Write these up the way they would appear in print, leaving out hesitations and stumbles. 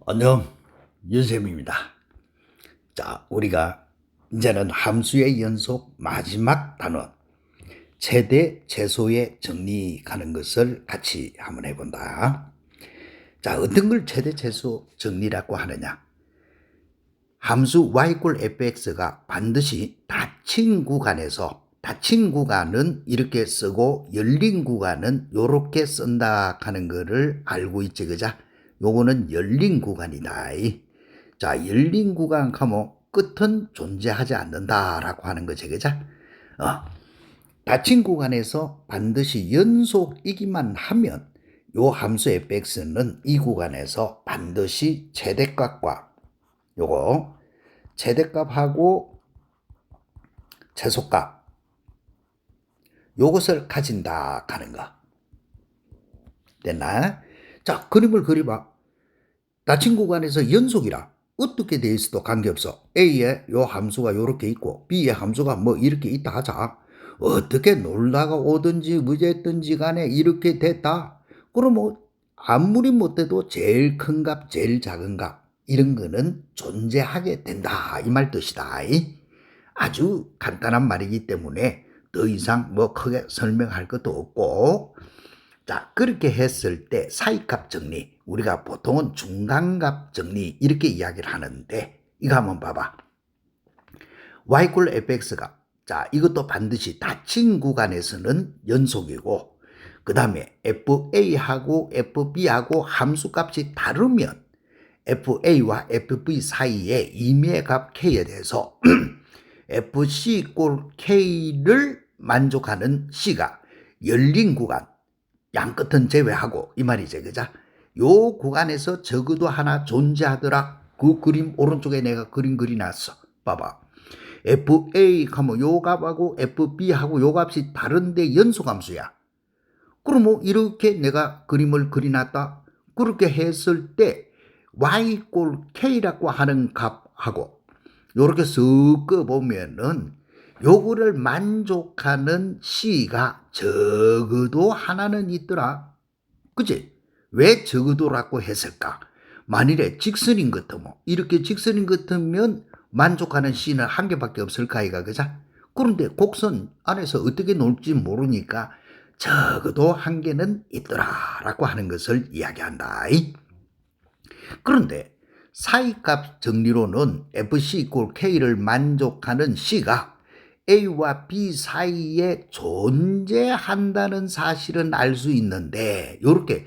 안녕, 윤쌤입니다. 자, 우리가 이제는 함수의 연속 마지막 단원, 최대, 최소의 정리 가는 것을 같이 한번 해본다. 자, 어떤 걸 최대, 최소 정리라고 하느냐? 함수 y fx가 반드시 닫힌 구간은 이렇게 쓰고 열린 구간은 이렇게 쓴다 하는 거를 알고 있지, 그자? 요거는 열린 구간이다. 자, 열린 구간 하면 끝은 존재하지 않는다라고 하는 거지, 그자? 닫힌 구간에서 반드시 연속이기만 하면 요 함수 fx는 이 구간에서 반드시 최대값과 요거 최대값하고 최소값 요것을 가진다 하는 거. 됐나? 자, 그림을 그려봐. 닫힌 구간에서 연속이라 어떻게 돼 있어도 관계없어. A에 요 함수가 요렇게 있고 B의 함수가 뭐 이렇게 있다 하자. 어떻게 놀다가 오든지 무죄든지 간에 이렇게 됐다. 그럼 뭐 아무리 못해도 제일 큰 값, 제일 작은 값 이런 거는 존재하게 된다 이 말 뜻이다. 아주 간단한 말이기 때문에 더 이상 뭐 크게 설명할 것도 없고, 자, 그렇게 했을 때 사이값 정리, 우리가 보통은 중간값 정리 이렇게 이야기를 하는데 이거 한번 봐봐. y fx가 자, 이것도 반드시 닫힌 구간에서는 연속이고 그 다음에 fa하고 fb하고 함수값이 다르면 fa와 fb 사이에 임의의 값 k에 대해서 fc 꼴 k를 만족하는 c가 열린 구간, 양 끝은 제외하고 이 말이지, 그자? 요 구간에서 적어도 하나 존재하더라. 그 그림 오른쪽에 내가 그림 그려놨어. 봐봐. fa 하면 요 값하고 fb하고 요 값이 다른데 연속함수야. 그럼 뭐 이렇게 내가 그림을 그려놨다. 그렇게 했을 때 y 꼴 k라고 하는 값하고 요렇게 섞어 보면은 요거를 만족하는 C가 적어도 하나는 있더라. 그치? 왜 적어도라고 했을까? 만일에 직선인 같으면, 이렇게 직선인 같으면 만족하는 C는 한 개밖에 없을까, 이가, 그자? 그런데 곡선 안에서 어떻게 놀지 모르니까 적어도 한 개는 있더라, 라고 하는 것을 이야기한다. 그런데 사이값 정리로는 FC = K를 만족하는 C가 A와 B 사이에 존재한다는 사실은 알 수 있는데, 요렇게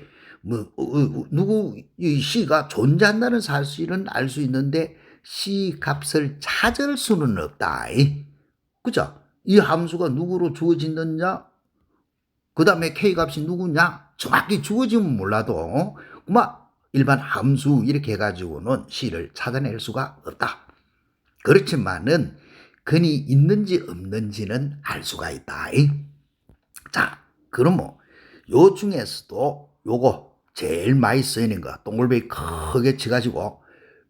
누구 이 C가 존재한다는 사실은 알 수 있는데 C 값을 찾을 수는 없다. 그죠? 이 함수가 누구로 주어지느냐? 그 다음에 K 값이 누구냐? 정확히 주어지면 몰라도 막 일반 함수 이렇게 해가지고는 C를 찾아낼 수가 없다. 그렇지만은 근이 있는지 없는지는 알 수가 있다. 자, 그럼 뭐 요 중에서도 요거 제일 많이 쓰이는 거 동글뱅이 크게 쳐가지고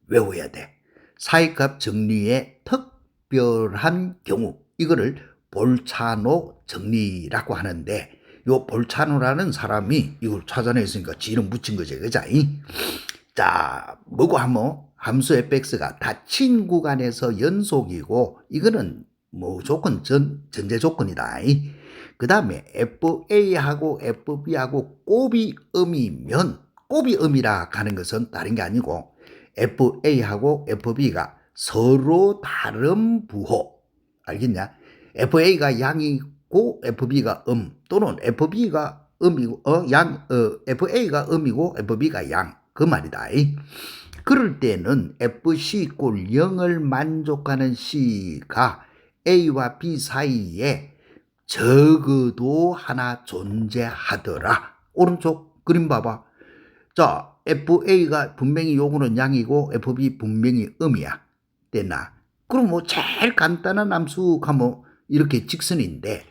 외워야 돼. 사이값 정리의 특별한 경우, 이거를 볼차노 정리라고 하는데, 요 볼차노라는 사람이 이걸 찾아냈으니까 지 이름 붙인 거지, 그자? 자, 뭐고 하면 함수 fx가 닫힌 구간에서 연속이고 이거는 무조건 전제 조건이다. 그 다음에 fa하고 fb하고 곱이 음이면, 곱이 음이라 하는 것은 다른 게 아니고 fa하고 fb가 서로 다른 부호, 알겠냐? fa가 양이고 fb가 또는 fb가 음이고 fa가 음이고 fb가 양, 그 말이다. 그럴 때는 FC 꼴 0을 만족하는 C가 A와 B 사이에 적어도 하나 존재하더라. 오른쪽 그림 봐봐. 자, FA가 분명히 요거는 양이고 FB 분명히 음이야. 됐나? 그럼 뭐 제일 간단한 함수 가면 이렇게 직선인데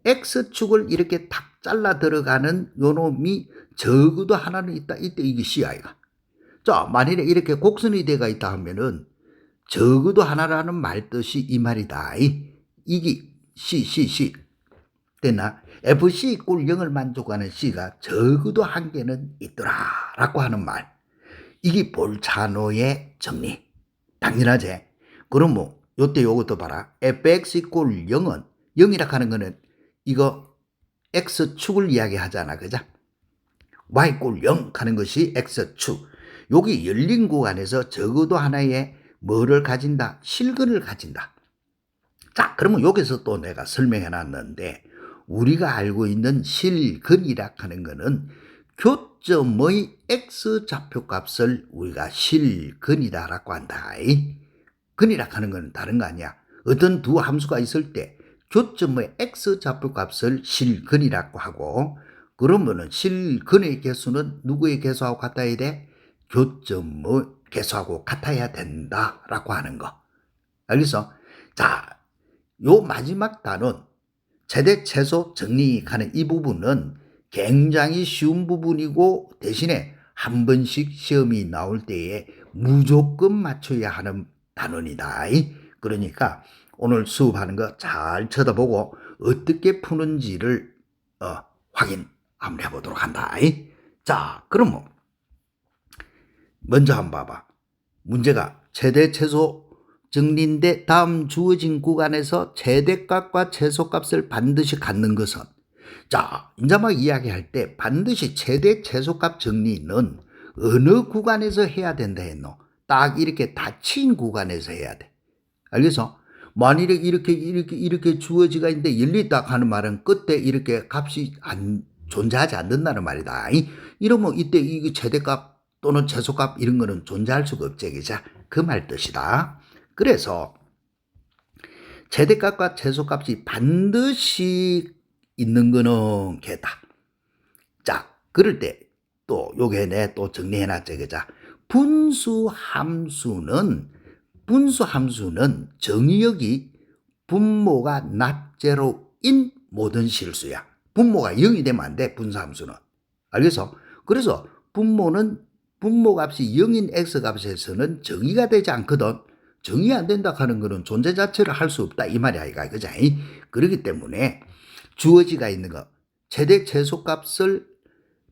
X축을 이렇게 탁 잘라 들어가는 요 놈이 적어도 하나는 있다. 이때 이게 C야이가. 자, 만일에 이렇게 곡선이 돼가 있다 하면은 적어도 하나라는 말 뜻이 이 말이다. 이게 C. 됐나? FC 꼴 0을 만족하는 C가 적어도 한 개는 있더라 라고 하는 말. 이게 볼차노의 정리. 당연하지. 그럼 뭐 요때 요것도 봐라. fx 이꼴 0은 0이라 하는 거는 이거 x축을 이야기하잖아. 그죠? y꼴 0 하는 것이 x축. 여기 열린 구간에서 적어도 하나의 뭐를 가진다? 실근을 가진다. 자, 그러면 여기서 또 내가 설명해 놨는데 우리가 알고 있는 실근이라 하는 거는 교점의 x좌표값을 우리가 실근이다라고 한다. 근이라 하는 건 다른 거 아니야. 어떤 두 함수가 있을 때 교점의 x좌표값을 실근이라고 하고 그러면은 실근의 개수는 누구의 개수하고 같아야 돼? 교점의 개수하고 같아야 된다라고 하는 거. 알겠어? 자, 요 마지막 단원 최대 최소 정리하는 이 부분은 굉장히 쉬운 부분이고 대신에 한 번씩 시험이 나올 때에 무조건 맞춰야 하는 단원이다. 그러니까 오늘 수업하는 거 잘 쳐다보고 어떻게 푸는지를 확인 한번 해보도록 한다. 자, 그럼 뭐 먼저 한번 봐봐. 문제가 최대 최소 정리인데 다음 주어진 구간에서 최대값과 최소값을 반드시 갖는 것은 자, 이제 막 이야기할 때 반드시 최대 최소값 정리는 어느 구간에서 해야 된다 했노? 딱 이렇게 닫힌 구간에서 해야 돼. 알겠어? 만일에 이렇게 주어지가 있는데 열리다 하는 말은 끝에 이렇게 값이 존재하지 않는다는 말이다. 이러면 이때 이 최대값 또는 최소값 이런 거는 존재할 수가 없지. 그죠? 그 말 뜻이다. 그래서 최대값과 최소값이 반드시 있는 거는 걔다. 자, 그럴 때 또 요게 내 또 정리해놨지. 그자? 분수 함수는 정의역이 분모가 납제로인 모든 실수야. 분모가 0이 되면 안 돼. 분수 함수는. 알겠어? 그래서 분모값이 0인 x값에서는 정의가 되지 않거든. 정의 안 된다 하는 거는 존재 자체를 할 수 없다 이 말이야. 이거 그죠? 그렇기 때문에 주어지가 있는 거 최대 최소값을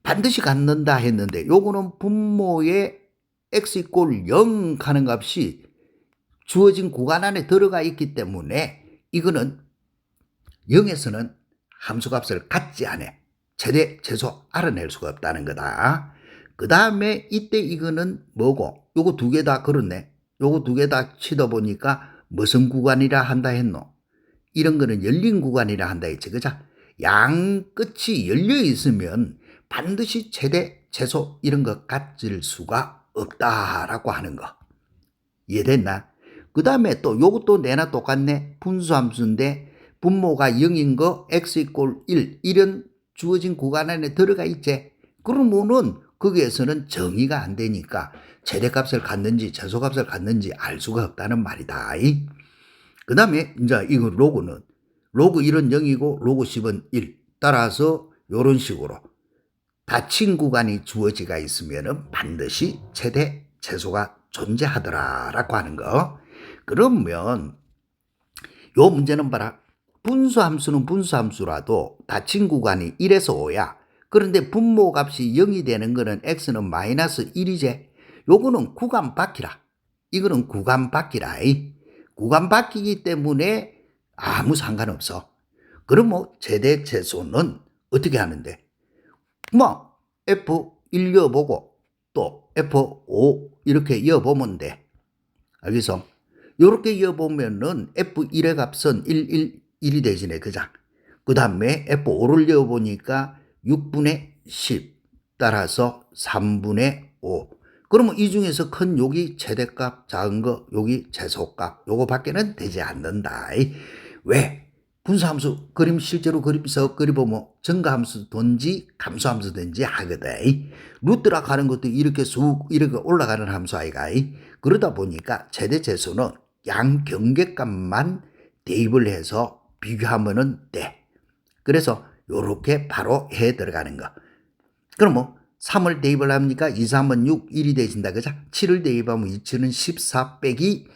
반드시 갖는다 했는데 요거는 분모의 x 이꼴 0 하는 값이 주어진 구간 안에 들어가 있기 때문에 이거는 0에서는 함수값을 갖지 않아. 최대 최소 알아낼 수가 없다는 거다. 그 다음에 이때 이거는 뭐고 요거 두 개 다 그렇네. 요거 두 개 다 치다 보니까 무슨 구간이라 한다 했노? 이런 거는 열린 구간이라 한다 했지. 그죠? 양 끝이 열려 있으면 반드시 최대 최소 이런 거 가질 수가 없다라고 하는 거. 이해됐나? 그 다음에 또 요것도 내나 똑같네. 분수함수인데 분모가 0인 거 x 이꼴 1 이런 주어진 구간 안에 들어가 있지. 그러면은 거기에서는 정의가 안 되니까 최대값을 갖는지 최소값을 갖는지 알 수가 없다는 말이다. 그 다음에 이제 이거 로그는 로그 1은 0이고 로그 10은 1 따라서 이런 식으로 닫힌 구간이 주어지가 있으면은 반드시 최대 최소가 존재하더라라고 하는 거. 그러면 요 문제는 봐라. 분수함수는 분수함수라도 닫힌 구간이 1에서 5야. 그런데 분모값이 0이 되는 거는 x는 마이너스 1이제. 요거는 구간 바퀴라. 이거는 구간 바퀴라. 구간 바퀴이기 때문에 아무 상관없어. 그럼 뭐 최대 최소는 어떻게 하는데? 뭐 F1 이어보고 또 F5 이렇게 이어보면 돼. 알겠어? 이렇게 이어보면은 F1의 값은 1이 되지네. 그죠? 그 다음에 F5를 이어보니까 6분의 10 따라서 3분의 5. 그러면 이 중에서 큰 여기 최대값, 작은 거 여기 최소값 요거밖에는 되지 않는다. 왜? 분수함수 그림 실제로 그림서 그려보면 증가함수든지 감소함수든지 하거든. 루트라 가는 것도 이렇게 쑥 이렇게 올라가는 함수 아이가. 그러다 보니까 최대 최소는 양 경계값만 대입을 해서 비교하면은 돼. 그래서 요렇게 바로 해 들어가는 거. 그럼 뭐 3을 대입을 합니까? 2, 3은 6, 1이 되진다. 그죠? 7을 대입하면 2는 14 빼기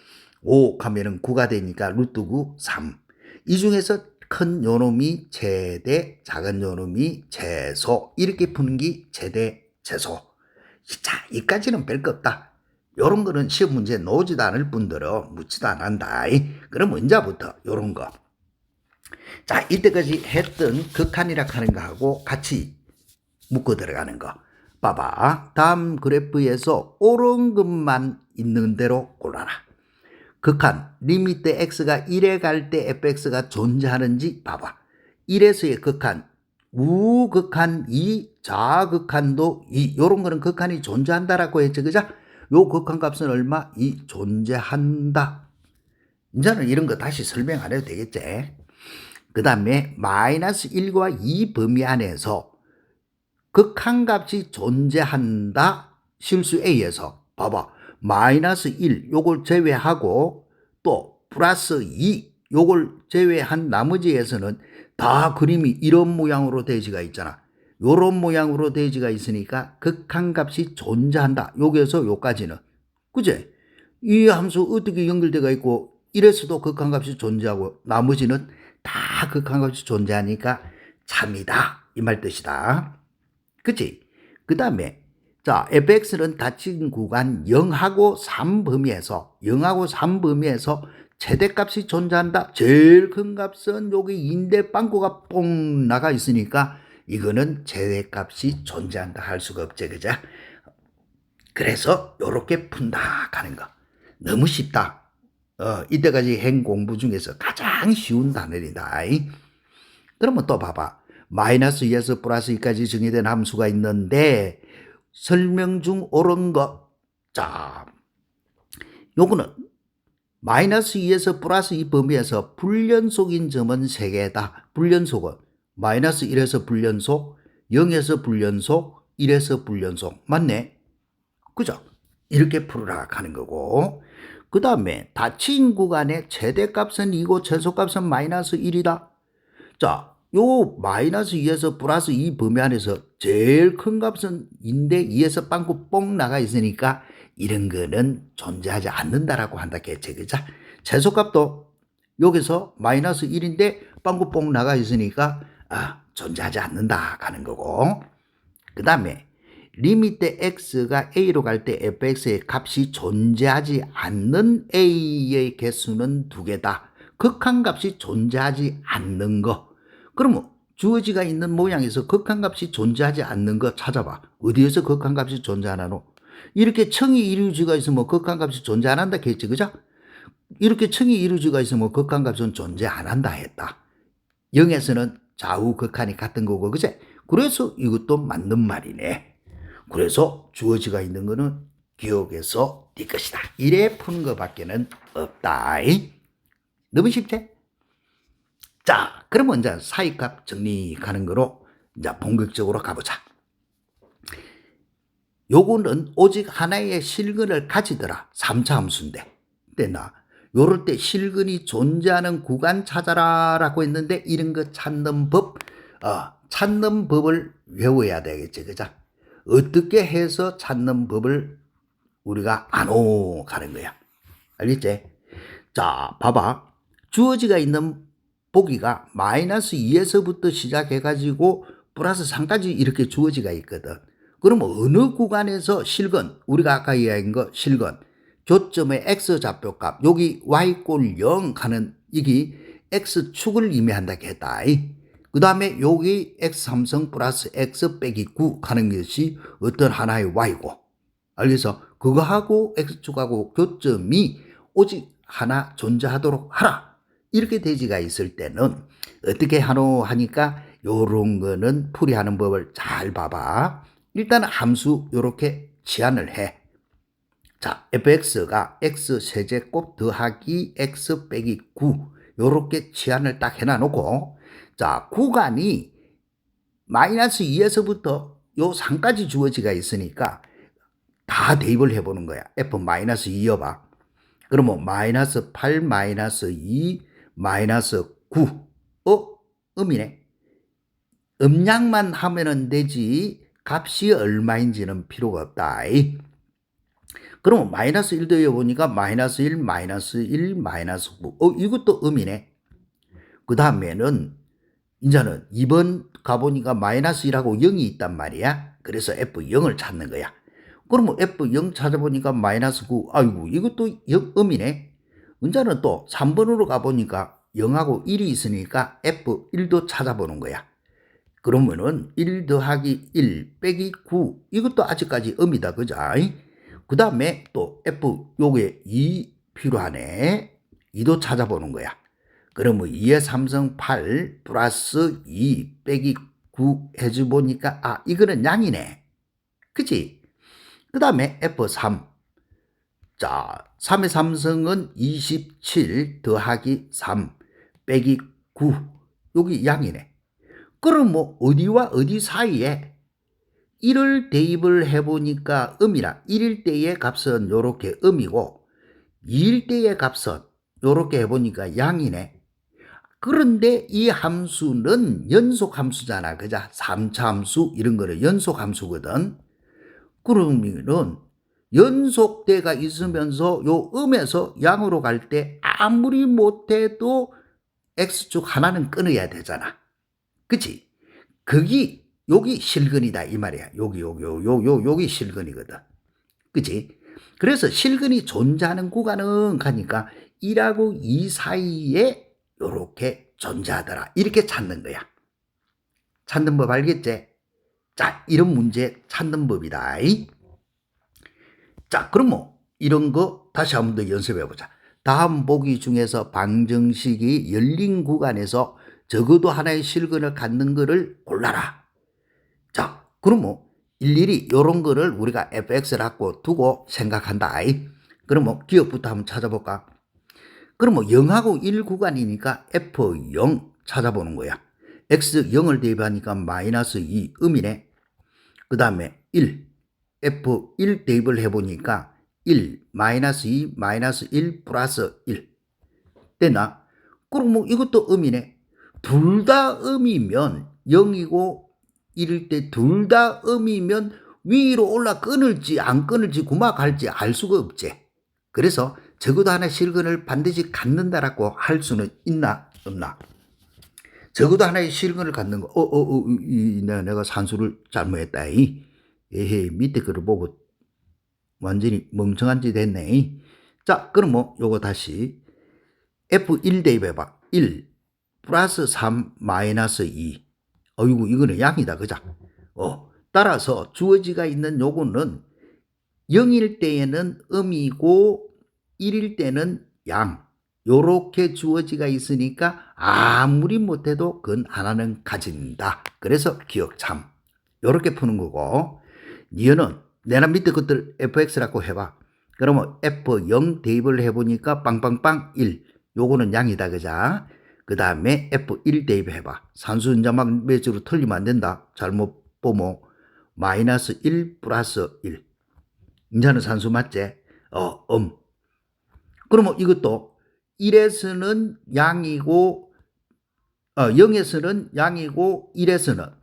5 하면은 9가 되니까 루트 9, 3. 이 중에서 큰 요놈이 최대, 작은 요놈이 최소. 이렇게 푸는 게 최대, 최소. 자, 이까지는 별거 없다. 요런 거는 시험 문제에 나오지도 않을 뿐더러 묻지도 않는다. 그럼 언제부터 요런 거. 자, 이때까지 했던 극한이라 하는 거하고 같이 묶어 들어가는 거. 봐봐. 다음 그래프에서 옳은 것만 있는 대로 골라라. 극한, 리미트 x가 1에 갈 때 fx가 존재하는지 봐봐. 1에서의 극한, 우극한 2, 좌극한도 2. 요런 거는 극한이 존재한다라고 했죠. 그죠? 요 극한 값은 얼마? 2 존재한다. 이제는 이런 거 다시 설명 안 해도 되겠지? 그 다음에 마이너스 1과 2 범위 안에서 극한값이 존재한다. 실수 A에서 봐봐. 마이너스 1 요걸 제외하고 또 플러스 2 요걸 제외한 나머지에서는 다 그림이 이런 모양으로 돼지가 있잖아. 요런 모양으로 돼지가 있으니까 극한값이 존재한다. 여기에서 요까지는. 그제? 이 함수 어떻게 연결되어 있고 이래서도 극한값이 존재하고 나머지는 다 극한값이 존재하니까 참이다. 이 말 뜻이다. 그치? 그 다음에 자 fx는 닫힌 구간 0하고 3 범위에서 최대값이 존재한다. 제일 큰 값은 여기 인대 빵꾸가 뽕 나가 있으니까 이거는 최대값이 존재한다 할 수가 없지. 그죠? 그래서 요렇게 푼다 하는 거. 너무 쉽다. 이때까지 행 공부 중에서 가장 쉬운 단어이다. 그러면 또 봐봐. 마이너스 2에서 플러스 2까지 정의된 함수가 있는데 설명 중 옳은 것. 자, 요거는 마이너스 2에서 플러스 2 범위에서 불연속인 점은 3개다. 불연속은 마이너스 1에서 불연속, 0에서 불연속, 1에서 불연속. 맞네? 그죠? 이렇게 풀어라 하는 거고. 그 다음에 닫힌 구간의 최대값은 2고 최소값은 마이너스 1이다. 자, 요 마이너스 2에서 플러스 2 범위 안에서 제일 큰 값은 인데 2에서 빵꾸 뽕 나가 있으니까 이런 거는 존재하지 않는다라고 한다 했지. 그죠? 최소값도 여기서 마이너스 1인데 빵꾸 뽕 나가 있으니까 존재하지 않는다 하는 거고. 그 다음에 리미트 x가 a로 갈 때 fx의 값이 존재하지 않는 a의 개수는 2개다. 극한값이 존재하지 않는 거. 그러면 주어지가 있는 모양에서 극한값이 존재하지 않는 거 찾아봐. 어디에서 극한값이 존재하나노? 이렇게 청이 이루어지가 있으면 극한값이 존재 안 한다 했지. 그죠? 이렇게 청이 이루어지가 있으면 극한값은 존재 안 한다 했다. 0에서는 좌우 극한이 같은 거고. 그제? 그래서 이것도 맞는 말이네. 그래서 주어지가 있는 거는 기억에서 네 것이다. 이래 푸는 것밖에는 없다. 너무 쉽지? 자, 그러면 이제 사이값 정리하는 거로 이제 본격적으로 가보자. 요거는 오직 하나의 실근을 가지더라. 3차 함수인데. 때나 요럴 때 실근이 존재하는 구간 찾아라 라고 했는데 이런 거 찾는 법, 찾는 법을 외워야 되겠지. 그죠? 어떻게 해서 찾는 법을 우리가 아노 가는 거야. 알겠지? 자, 봐봐. 주어지가 있는 보기가 마이너스 2에서부터 시작해가지고 플러스 3까지 이렇게 주어지가 있거든. 그러면 어느 구간에서 실근, 우리가 아까 이야기한 거 실근, 교점의 x좌표값, 여기 y꼴 0 하는 이게 x축을 의미한다 했다. 그 다음에 여기 x3성 플러스 x 빼기 9 하는 것이 어떤 하나의 y고. 알겠어? 그거하고 x축하고 교점이 오직 하나 존재하도록 하라. 이렇게 대지가 있을 때는 어떻게 하노 하니까 요런 거는 풀이하는 법을 잘 봐봐. 일단 함수 요렇게 치환을 해. 자, fx가 x 세제곱 더하기 x 빼기 9 요렇게 치환을 딱 해놔놓고 자, 구간이 마이너스 2에서부터 요 3까지 주어지가 있으니까 다 대입을 해보는 거야. f 마이너스 2여봐. 그러면 마이너스 8 마이너스 2 마이너스 9 음이네. 음량만 하면은 되지 값이 얼마인지는 필요가 없다. 그러면 마이너스 1 더해보니까 마이너스 1 마이너스 1 마이너스 9 이것도 음이네. 그 다음에는 이제는 2번 가보니까 마이너스 1하고 0이 있단 말이야. 그래서 F0을 찾는 거야. 그러면 F0 찾아보니까 마이너스 9. 아이고, 이것도 음이네. 문자는 또 3번으로 가보니까 0하고 1이 있으니까 F1도 찾아보는 거야. 그러면은 1 더하기 1 빼기 9. 이것도 아직까지 음이다. 그죠? 그 다음에 또 F 요게 2 필요하네. 2도 찾아보는 거야. 그러면 2의 3승 8 플러스 2 빼기 9 해줘보니까 아, 이거는 양이네. 그치? 그 다음에 F3. 자, 3의 3승은 27 더하기 3 빼기 9. 여기 양이네. 그럼 뭐 어디와 어디 사이에 1을 대입을 해보니까 음이라 1일 때의 값은 요렇게 음이고 2일 때의 값은 요렇게 해보니까 양이네. 그런데 이 함수는 연속 함수잖아. 그죠? 3차 함수 이런 거는 연속 함수거든. 그러면은 연속대가 있으면서 요 음에서 양으로 갈 때 아무리 못해도 x축 하나는 끊어야 되잖아. 그치? 여기 실근이다 이 말이야. 여기 실근이거든. 그치? 그래서 실근이 존재하는 구간은 가니까 1하고 2 사이에 요렇게 존재하더라. 이렇게 찾는 거야. 찾는 법 알겠지? 자, 이런 문제 찾는 법이다. 자, 그럼 뭐 이런 거 다시 한번 더 연습해 보자. 다음 보기 중에서 방정식이 열린 구간에서 적어도 하나의 실근을 갖는 거를 골라라. 자, 그럼 뭐 일일이 이런 거를 우리가 fx라고 두고 생각한다. 그럼 뭐 기억부터 한번 찾아볼까? 그럼 뭐 0하고 1 구간이니까 f0 찾아보는 거야. x 0을 대입하니까 마이너스 2 음이네. 그 다음에 1 f1 대입을 해보니까 1 마이너스 2 마이너스 1 플러스 1 됐나? 그럼 뭐 이것도 음이네. 둘 다 음이면 0이고 1일 때 둘 다 음이면 위로 올라 끊을지 안 끊을지 구막할지 알 수가 없지. 그래서 적어도 하나 실근을 반드시 갖는다라고 할 수는 있나 없나? 적어도 하나의 실근을 갖는 거. 내가 산수를 잘못했다. 에헤, 밑에 거를 보고 완전히 멍청한 짓 했네. 자, 그럼 뭐 요거 다시 F1 대입해봐. 1 플러스 3 마이너스 2. 어이구, 이거는 양이다. 그죠? 따라서 주어지가 있는 요거는 0일 때에는 음이고 1일 때는 양. 요렇게 주어지가 있으니까 아무리 못해도 근 하나는 가진다. 그래서 기억 참. 요렇게 푸는 거고, 니은은 내가 밑에 것들 fx라고 해봐. 그러면 f0 대입을 해보니까 빵빵빵 1. 요거는 양이다. 그자? 그 다음에 f1 대입해봐. 산수인자막 매주로 틀리면 안 된다. 잘못 보면 마이너스 1 플러스 1. 이제는 산수 맞지? 그러면 이것도 1에서는 양이고 0에서는 양이고 1에서는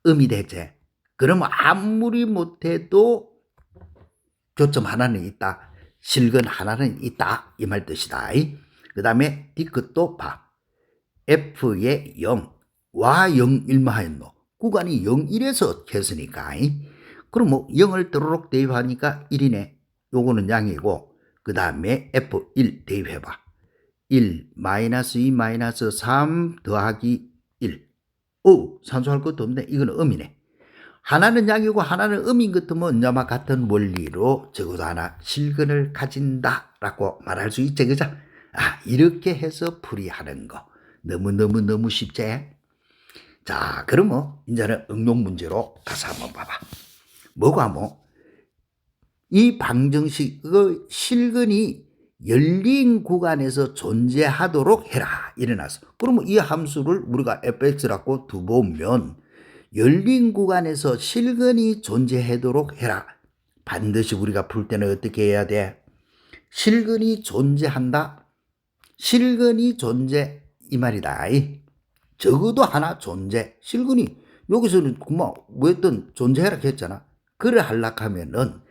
음이 되지. 그러면 아무리 못해도 교점 하나는 있다. 실근 하나는 있다. 이 말 뜻이다. 그 다음에 뒤끝도 봐. F의 0, 와 0, 1마 하였노. 구간이 0, 1에서 했으니까. 그럼 뭐 0을 또로록 대입하니까 1이네. 요거는 양이고, 그 다음에 F1 대입해봐. 1, 마이너스 2, 마이너스 3 더하기 1. 산수할 것도 없네. 이거는 음이네. 하나는 양이고 하나는 음인 것 같으면 언제나 같은 원리로 적어도 하나 실근을 가진다라고 말할 수 있지. 그죠? 이렇게 해서 풀이하는 거. 너무 쉽지? 자, 그러면 이제는 응용 문제로 가서 한번 봐봐. 뭐가 뭐? 이 방정식의 실근이 열린 구간에서 존재하도록 해라. 일어나서. 그러면 이 함수를 우리가 fx라고 두보면 열린 구간에서 실근이 존재하도록 해라. 반드시 우리가 풀 때는 어떻게 해야 돼? 실근이 존재한다. 실근이 존재 이 말이다. 적어도 하나 존재. 실근이 여기서는 그만 뭐였든 존재해라 했잖아. 그래 하려고 하면은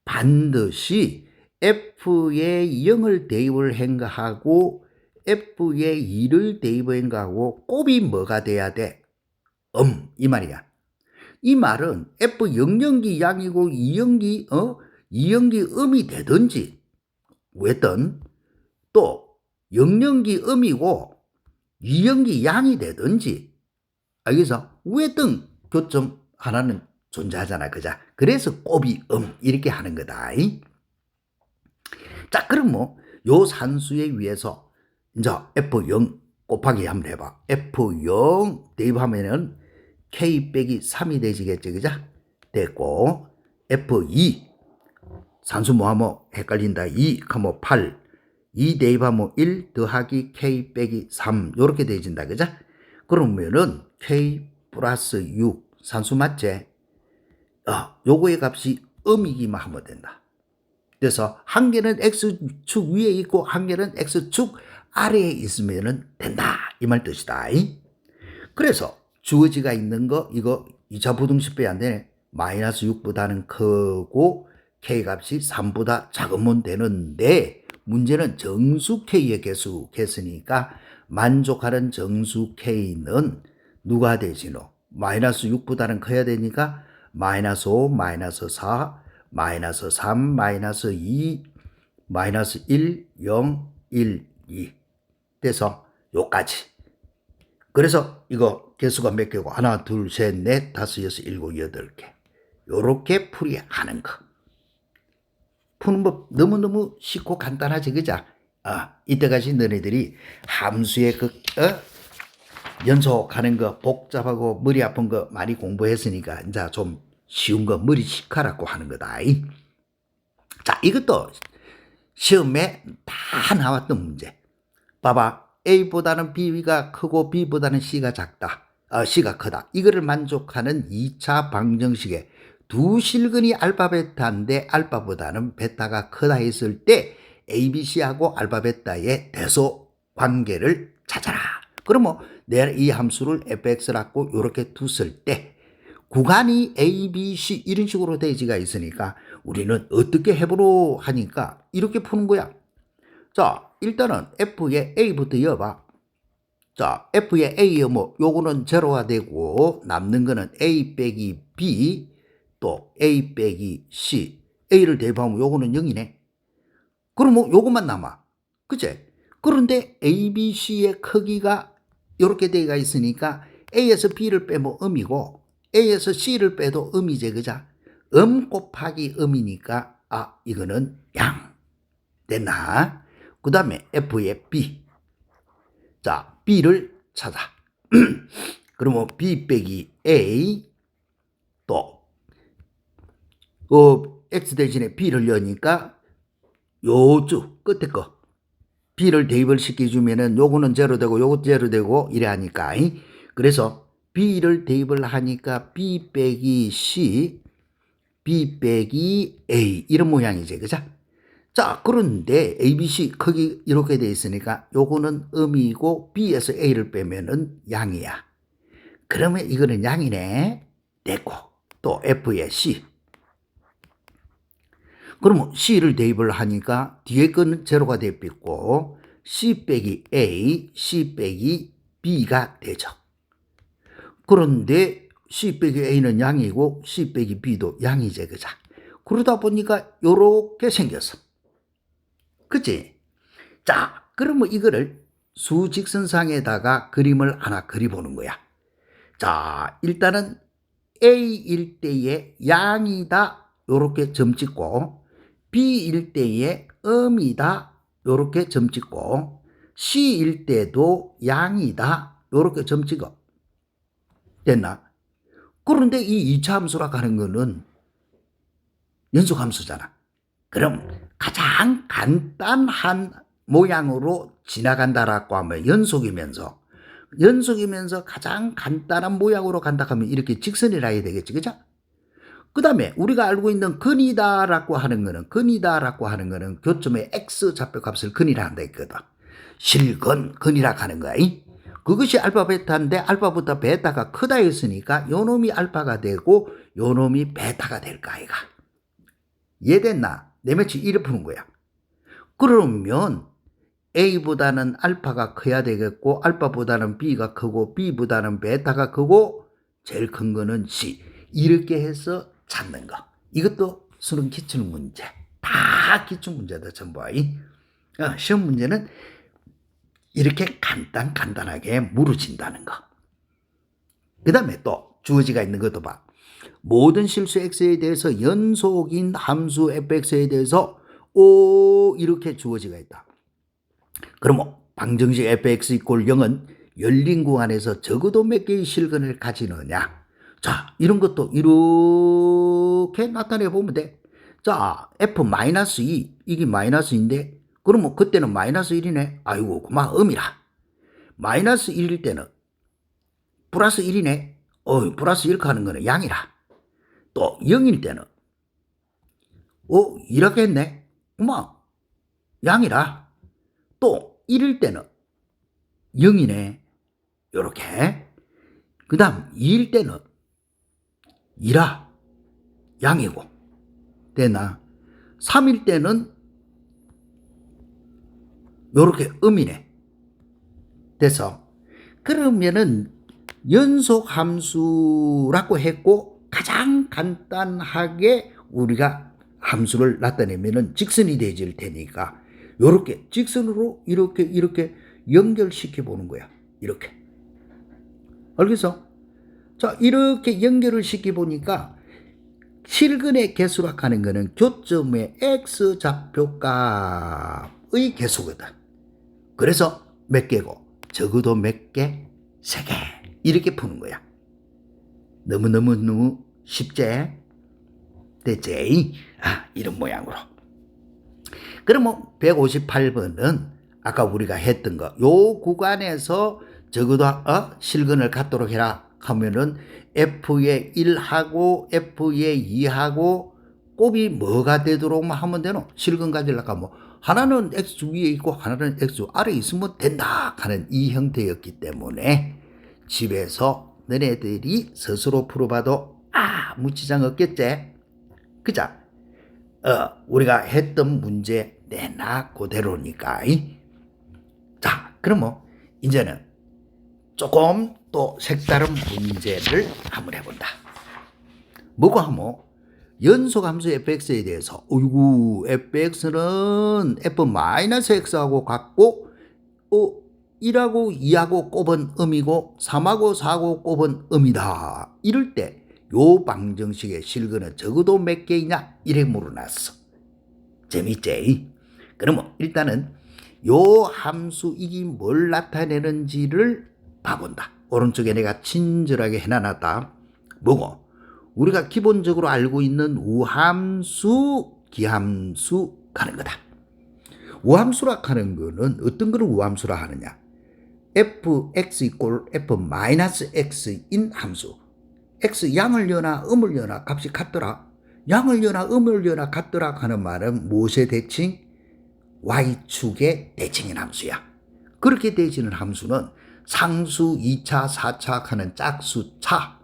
반드시 F에 0을 대입을 행가하고 F에 2를 대입을 행가하고 곱이 뭐가 돼야 돼? 이 말이야. 이 말은 F 0연기 양이고 2연기 음이 되든지 왜든 또 0연기 음이고 2연기 양이 되든지 알겠어? 왜든 교점 하나는 존재하잖아. 그죠? 그래서 곱이 이렇게 하는 거다. 자, 그럼 뭐 요 산수에 의해서 이제 F0 곱하기 한번 해봐. F0 대입하면은 K 빼기 3이 되지겠지. 그죠? 됐고 F2 산수 뭐하면 헷갈린다. 2, 8 2 대입하면 1 더하기 K 빼기 3 요렇게 되어진다. 그죠? 그러면은 K 플러스 6 산수 맞지? 요거의 값이 음이기만 하면 된다. 그래서 한 개는 X축 위에 있고 한 개는 X축 아래에 있으면 된다. 이 말 뜻이다. 그래서 주어지가 있는 거 이거 2차 부등식 안 되네. 마이너스 6보다는 크고 K값이 3보다 작으면 되는데 문제는 정수 K의 개수 했으니까 만족하는 정수 K는 누가 되지노? 마이너스 6보다는 커야 되니까 마이너스 5, 마이너스 4, 마이너스 3, 마이너스 2, 마이너스 1, 0, 1, 2 돼서 요까지. 그래서 이거 개수가 몇 개고 하나, 둘, 셋, 넷, 다섯, 여섯, 일곱, 여덟 개 요렇게 풀이하는 거. 푸는 법 너무너무 쉽고 간단하지 그죠? 이때까지 너네들이 함수의 연속하는 거 복잡하고 머리 아픈 거 많이 공부했으니까 이제 좀 쉬운 거 머리 식하라고 하는 거다. 자, 이것도 시험에 다 나왔던 문제. 봐봐. A보다는 B가 크고 B보다는 C가 작다. C가 크다. 이거를 만족하는 2차 방정식에 두 실근이 알파 베타인데 알파보다는 베타가 크다 했을 때 A, B, C하고 알파 베타의 대소 관계를 찾아라. 그러면 내가 이 함수를 fx라고 이렇게 뒀을 때 구간이 A, B, C 이런 식으로 대지가 있으니까 우리는 어떻게 해보로 하니까 이렇게 푸는 거야. 자, 일단은 F의 A부터 이어봐. 자, F의 A 뭐 요거는 제로가 되고 남는 거는 A 빼기 B 또 A 빼기 C. A를 대입하면 요거는 0이네. 그럼 요것만 남아. 그치? 그런데 A, B, C의 크기가 요렇게 되어 있으니까 A에서 B를 빼면 음이고 A에서 C를 빼도 음이지. 그죠? 곱하기 음이니까 이거는 양. 됐나? 그 다음에 F의 B. 자, B를 찾아. 그러면 B 빼기 A 또 X 대신에 B를 여니까 요쪽 끝에 거 B를 대입을 시켜주면은 요거는 제로 되고 요거 제로 되고 이래 하니까 그래서 B를 대입을 하니까 B 빼기 C B 빼기 A 이런 모양이지. 그죠? 자, 그런데 ABC 크기 이렇게 돼 있으니까 요거는 음이고 B에서 A를 빼면은 양이야. 그러면 이거는 양이네. 됐고 또 F의 C. 그러면 C를 대입을 하니까 뒤에 거는 제로가 대입했고 C 빼기 A, C 빼기 B가 되죠. 그런데 C 빼기 A는 양이고 C 빼기 B도 양이지. 그죠? 그러다 보니까 요렇게 생겼어. 그치? 자, 그러면 이거를 수직선상에다가 그림을 하나 그려보는 거야. 자, 일단은 A일 때에 양이다 요렇게 점 찍고 B일 때에 음이다 요렇게 점 찍고 C일 때도 양이다 요렇게 점 찍어. 됐나? 그런데 이 2차 함수라고 하는 거는 연속함수잖아. 그럼 가장 간단한 모양으로 지나간다라고 하면 연속이면서 가장 간단한 모양으로 간다 하면 이렇게 직선이라 해야 되겠지. 그죠? 그 다음에 우리가 알고 있는 근이다라고 하는 거는 교점의 x 좌표값을 근이라 한다 했거든. 근이라 하는 거야. 그것이 알파 베타인데 알파보다 베타가 크다 했으니까 요놈이 알파가 되고 요놈이 베타가 될까 아이가. 이해됐나? 내매치 이래 푸는 거야. 그러면 A보다는 알파가 커야 되겠고 알파보다는 B가 크고 B보다는 베타가 크고 제일 큰 거는 C. 이렇게 해서 찾는 거. 이것도 수능 기출 문제. 다 기출 문제다 전부. 시험 문제는 이렇게 간단하게 물어진다는 거. 그 다음에 또 주어지가 있는 것도 봐. 모든 실수 x에 대해서 연속인 함수 fx에 대해서 이렇게 주어지가 있다. 그러면 방정식 fx 이꼴 0은 열린 구간에서 적어도 몇 개의 실근을 가지느냐. 자, 이런 것도 이렇게 나타내 보면 돼. 자, f-2 이게 마이너스인데 그러면 그때는 마이너스 1이네. 아이고 그만 음이라. 마이너스 1일 때는 플러스 1이네. 플러스 1 하는 거는 양이라. 또 0일 때는 이렇게 했네. 그만 양이라. 또 1일 때는 0이네. 요렇게. 그 다음 2일 때는 2라. 양이고. 됐나? 3일 때는 요렇게 음이네. 돼서 그러면은 연속 함수라고 했고 가장 간단하게 우리가 함수를 나타내면은 직선이 되질 테니까 요렇게 직선으로 이렇게 연결시켜 보는 거야. 이렇게. 알겠어? 자, 이렇게 연결을 시켜 보니까 실근의 개수라 하는 거는 교점의 x 좌표값의 개수거든. 그래서 몇 개고 적어도 몇 개? 3개. 이렇게 푸는 거야. 너무 쉽지? 됐지? 이런 모양으로. 그러면 158번은 아까 우리가 했던 거. 요 구간에서 적어도 실근을 갖도록 해라 하면은 F에 1하고 F에 2하고 곱이 뭐가 되도록 하면 되노? 실근 가지려고 하면 하나는 X 위에 있고 하나는 X 아래에 있으면 된다 하는 이 형태였기 때문에 집에서 너네들이 스스로 풀어봐도 무지장 없겠지? 그자? 우리가 했던 문제 내나 그대로니까. 자, 그러면 이제는 조금 또 색다른 문제를 한번 해본다. 뭐고 하면 연속함수 fx에 대해서 fx는 f-x하고 같고 1하고 2하고 곱은 음이고 3하고 4하고 곱은 음이다. 이럴 때 요 방정식의 실근은 적어도 몇 개이냐? 이래 물어놨어. 재밌지? 그러면 일단은 요 함수 이게 뭘 나타내는지를 봐본다. 오른쪽에 내가 친절하게 해놔놨다. 뭐고? 우리가 기본적으로 알고 있는 우함수, 기함수 가는 거다. 우함수라 하는 거는 어떤 거를 우함수라 하느냐? fx 이꼴 f-x인 함수. x 양을 여나 음을 여나 값이 같더라. 양을 여나 음을 여나 같더라 하는 말은 무엇의 대칭? y축의 대칭인 함수야. 그렇게 되어지는 함수는 상수 2차, 4차 하는 짝수차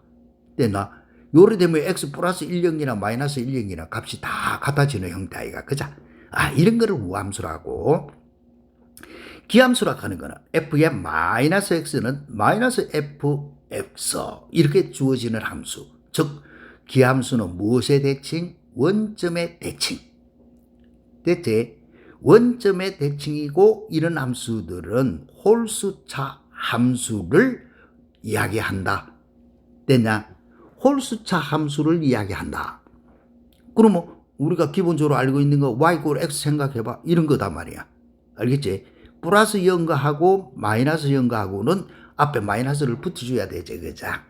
되나? 요래 되면 x 플러스 1영이나 마이너스 1영이나 값이 다 같아지는 형태 아이가. 그자? 이런 거를 우함수라고. 기함수라 하는 거는 f의 마이너스 x는 마이너스 fx 이렇게 주어지는 함수. 즉 기함수는 무엇의 대칭? 원점의 대칭. 됐지? 원점의 대칭이고 이런 함수들은 홀수차 함수를 이야기한다. 됐냐? 홀수차 함수를 이야기한다. 그러면 우리가 기본적으로 알고 있는 거 y = x 생각해봐. 이런 거다 말이야. 알겠지? 플러스 0과 하고 마이너스 0과 하고는 앞에 마이너스를 붙여줘야 되지. 그자?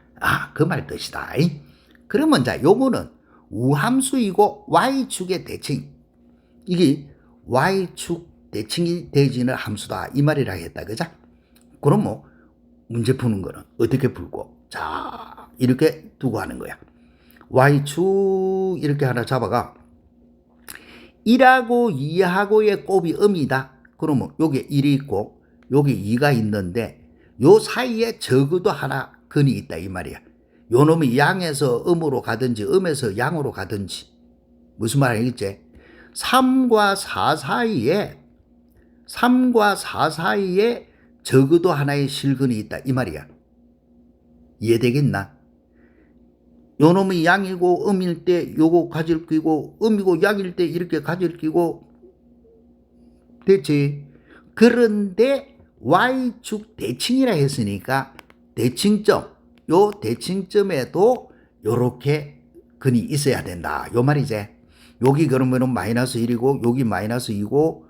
그 말 뜻이다. 그러면 자, 요거는 우함수이고 y축의 대칭. 이게 y축 대칭이 되어지는 함수다. 이 말이라 했다. 그자? 그럼 뭐 문제 푸는 거는 어떻게 풀고? 자, 이렇게 두고 하는 거야. y축 이렇게 하나 잡아가 1하고 2하고의 곱이 음이다. 그러면 여기 1이 있고 여기 2가 있는데 요 사이에 적어도 하나 근이 있다 이 말이야. 요 놈이 양에서 음으로 가든지 음에서 양으로 가든지 무슨 말 알겠지? 3과 4 사이에 적어도 하나의 실근이 있다 이 말이야. 이해되겠나? 요 놈이 양이고 음일 때 요거 가질 끼고 음이고 양일 때 이렇게 가질 끼고 됐지. 그런데 Y축 대칭이라 했으니까 대칭점, 요 대칭점에도 요렇게 근이 있어야 된다. 요 말이지. 여기 그러면은 마이너스 1이고 여기 마이너스 2고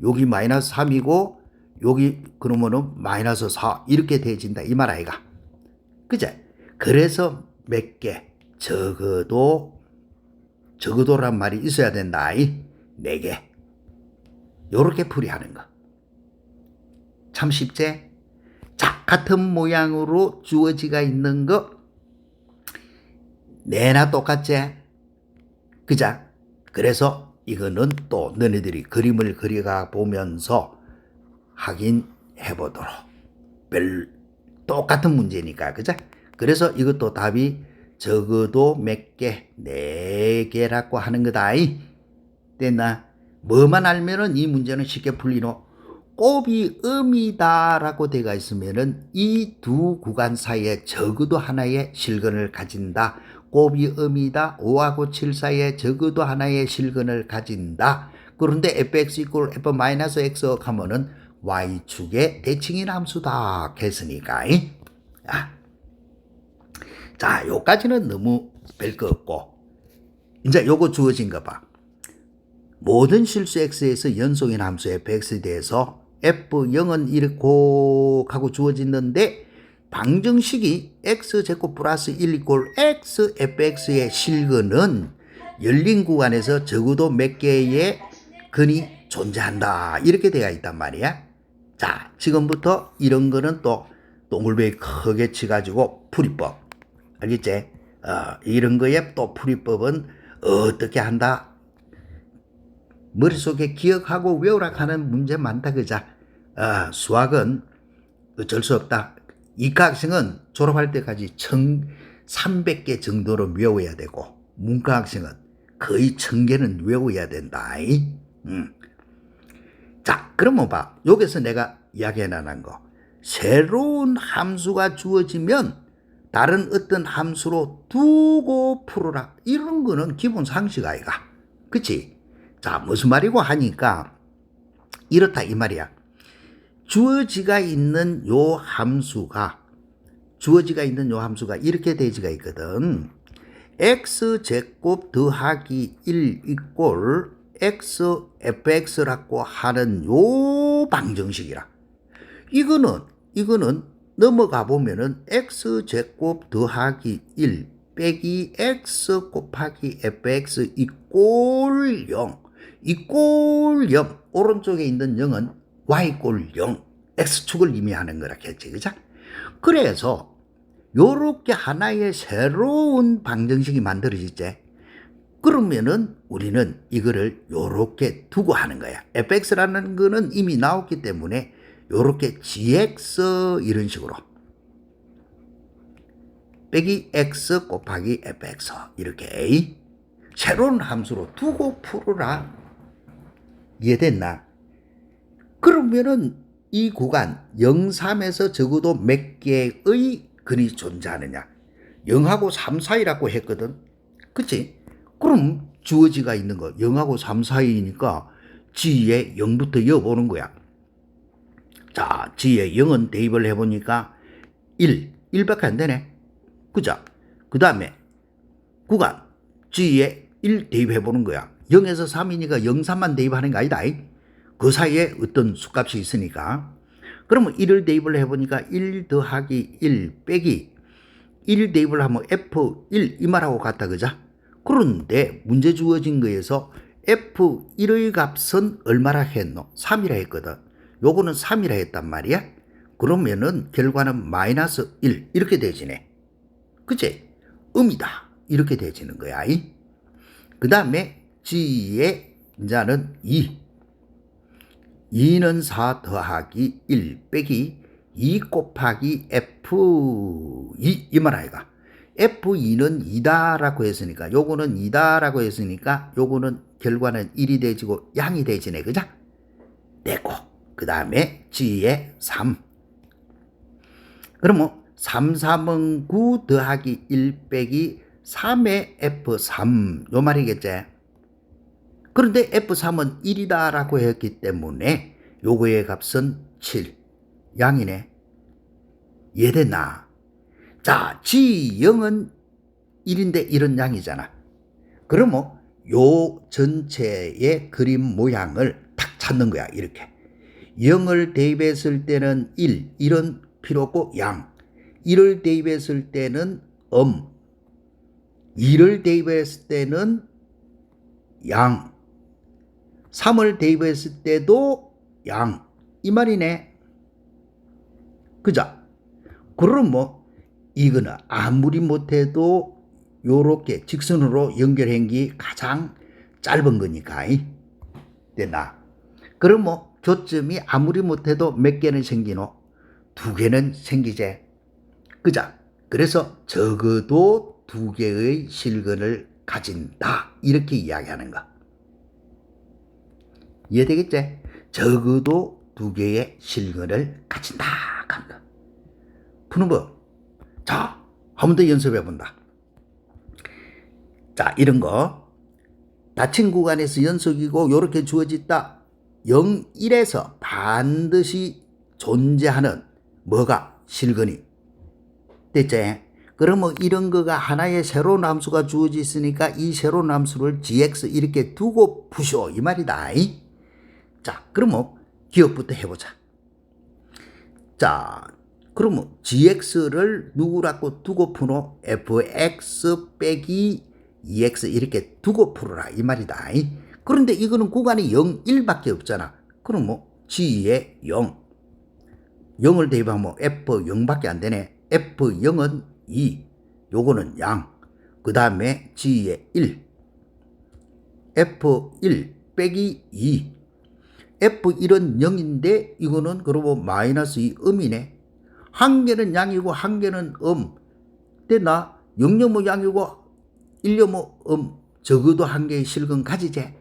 여기 마이너스 3이고 여기 그러면은 마이너스 4 이렇게 돼진다 이 말 아이가. 그제? 그래서 몇 개 적어도란 말이 있어야 된다. 이 4개. 요렇게 풀이하는 거. 참 쉽지? 자, 같은 모양으로 주어지가 있는 거 내나 똑같지? 그자? 그래서 이거는 또 너네들이 그림을 그려가 보면서 확인해 보도록. 똑같은 문제니까, 그자? 그래서 이것도 답이 적어도 몇 개? 4개라고 하는 거다. 됐나? 뭐만 알면은 이 문제는 쉽게 풀리노? 곱이 음이다라고 되어 있으면은 이 두 구간 사이에 적어도 하나의 실근을 가진다. 곱이 음이다. 5하고 7 사이에 적어도 하나의 실근을 가진다. 그런데 fx equal f-x 하면은 y축의 대칭인 함수다 했으니까. 자, 요까지는 너무 별거 없고 이제 요거 주어진 거 봐. 모든 실수 x에서 연속인 함수 fx에 대해서 f0은 이렇고 하고 주어지는데 방정식이 x제곱 플러스 1 이꼴 x fx의 실근은 열린 구간에서 적어도 몇 개의 근이 존재한다 이렇게 되어 있단 말이야. 자, 지금부터 이런 거는 또 동글뱅이 크게 치가지고 풀이법 알겠지? 이런 거에 또 풀이법은 어떻게 한다? 머릿속에 기억하고 외우라 하는 문제 많다 그자. 수학은 어쩔 수 없다. 이과학생은 졸업할 때까지 1300개 정도로 외워야 되고 문과학생은 거의 1000개는 외워야 된다. 자, 그러면 봐. 여기서 내가 이야기해 나간 거. 새로운 함수가 주어지면 다른 어떤 함수로 두고 풀어라. 이런 거는 기본 상식 아이가. 그치? 자, 무슨 말이고 하니까 이렇다 이 말이야. 주어지가 있는 요 함수가 이렇게 되지가 있거든. x제곱 더하기 1 이꼴 x fx라고 하는 요 방정식이라. 이거는 넘어가 보면은 x제곱 더하기 1 빼기 x 곱하기 fx 이꼴 0 오른쪽에 있는 0은 y꼴 0 x축을 의미하는 거라 했지. 그죠? 그래서 요렇게 하나의 새로운 방정식이 만들어지지. 그러면은 우리는 이거를 요렇게 두고 하는 거야. fx라는 거는 이미 나왔기 때문에 요렇게 gx 이런 식으로 빼기 x 곱하기 fx 이렇게 새로운 함수로 두고 풀어라. 이해됐나? 그러면은 이 구간 0, 3에서 적어도 몇 개의 근이 존재하느냐? 0하고 3 사이라고 했거든. 그치? 그럼 주어지가 있는 거 0하고 3 사이니까 g에 0부터 이어보는 거야. 자, g에 0은 대입을 해보니까 1밖에 안 되네. 그죠? 그 다음에 구간 g에 1 대입해보는 거야. 0에서 3이니까 0, 3만 대입하는 거 아니다. 그 사이에 어떤 수값이 있으니까. 그러면 1을 대입을 해보니까 1 더하기 1 빼기 1 대입을 하면 F1 이 말하고 같다. 그죠? 그런데 문제 주어진 거에서 F1의 값은 얼마라 했노? 3이라 했거든. 요거는 3이라 했단 말이야. 그러면은 결과는 마이너스 1 이렇게 되지네. 그치? 음이다. 이렇게 되지는 거야. 그 다음에 G의 이제는 2는 4 더하기 1 빼기 2 곱하기 F2 이 말 아이가. F2는 2다라고 했으니까 요거는 2다라고 했으니까 요거는 결과는 1이 되지고 양이 되지네. 그죠? 되고 그 다음에 G의 3 그러면 3, 3은 9 더하기 1 빼기 3의 F3 요 말이겠지. 그런데 F3은 1이다 라고 했기 때문에 요거의 값은 7 양이네. 이해됐나? 자, G0은 1인데 1은 양이잖아. 그러면 요 전체의 그림 모양을 딱 찾는 거야. 이렇게 0을 대입했을 때는 1, 1은 필요 없고 양, 1을 대입했을 때는 2를 대입했을 때는 양, 3을 대입했을 때도 양, 이 말이네. 그죠? 그럼 뭐 이거는 아무리 못해도 요렇게 직선으로 연결한 게 가장 짧은 거니까. 됐나? 그럼 뭐 교점이 아무리 못해도 몇 개는 생기노? 2개는 생기지. 그죠? 그래서 적어도 2개의 실근을 가진다. 이렇게 이야기하는 거. 이해되겠지? 적어도 2개의 실근을 가진다. 하는 거. 푸는 법. 자, 한 번 더 연습해 본다. 자, 이런 거. 닫힌 구간에서 연속이고 요렇게 주어졌다. 0, 1에서 반드시 존재하는 뭐가 실근이 됐지? 그러면 이런 거가 하나의 새로운 함수가 주어져 있으니까 이 새로운 함수를 gx 이렇게 두고 푸쇼 이 말이다. 자, 그러면 기억부터 해보자. 자, 그러면 gx를 누구라고 두고 푸노? fx 빼기 2x 이렇게 두고 풀어라 이 말이다. 그런데 이거는 구간이 0, 1밖에 없잖아. 그럼 뭐 g의 0 0을 대입하면 f0밖에 안 되네. f0은 2 요거는 양, 그 다음에 g의 1 f1 빼기 2 f1은 0인데 이거는 그러고 마이너스 2 음이네. 한 개는 양이고 한 개는 됐나? 0뭐 양이고 1뭐 적어도 한 개의 실근 가지지.